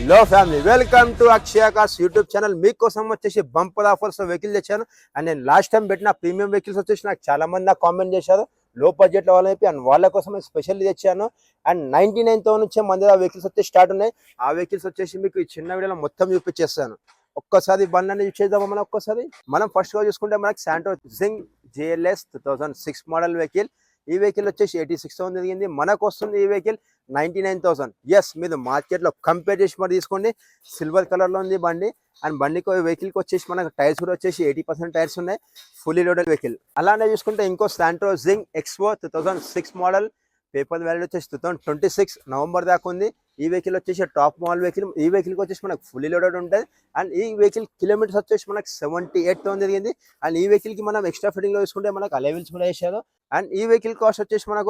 Hello family, welcome to Akshaya cars YouTube channel. మీకోసం వచ్చేసి bumper offers vehicle తెచ్చాను. And నేను లాస్ట్ టైం పెట్టిన ప్రీమియం వెహికల్స్ వచ్చేసి నాకు చాలా మంది నాకు కామెంట్ చేశారు లో బడ్జెట్ లో వాళ్ళని చెప్పి. అండ్ వాళ్ళ కోసం స్పెషల్ తెచ్చాను. అండ్ 99,000 నుంచే మన దగ్గర వెహికల్స్ వచ్చి స్టార్ట్ ఉన్నాయి. ఆ వెహికల్స్ వచ్చేసి మీకు ఈ చిన్న వీడియోలో మొత్తం చూపించేస్తాను. ఒక్కసారి బండి యూజ్ చేద్దామా మనం ఒక్కసారి. మనం ఫస్ట్ గా చూసుకుంటే మనకి Santro Xing JLS 2006 model vehicle. ఈ వెహికల్ వచ్చేసి 86,000 తిరిగింది. మనకు వస్తుంది ఈ వెహికల్ 99,000. ఎస్, మీరు మార్కెట్ లో కంపేర్ చేసి మరి తీసుకోండి. సిల్వర్ కలర్ లో ఉంది బండి. అండ్ బండికి వెహికల్ కి వచ్చేసి మనకు టైర్స్ కూడా వచ్చేసి 80% టైర్స్ ఉన్నాయి. Fully loaded vehicle. అలానే చూసుకుంటే ఇంకో శాంట్రో జింగ్ ఎక్స్పో 2006 మోడల్. పేపర్ వాల్యూ వచ్చేసి 2026 నవంబర్ దాకా ఉంది. ఈ వెహికల్ వచ్చేసి టాప్ మోడల్ వెహికల్. ఈ వెహికల్ వచ్చేసి మనకు ఫుల్లీ లోడెడ్ ఉంటుంది. అండ్ ఈ వెహికల్ కిలోమీటర్స్ వచ్చేసి మనకు 78,000 జరిగింది. అండ్ ఈ వెహికల్ కి మనం ఎక్స్ట్రా ఫిట్టింగ్ లో చూసుకుంటే మనకు అలెవెల్స్ కూడా వేసారు. అండ్ ఈ వెహికల్ కాస్ట్ వచ్చేసి మనకు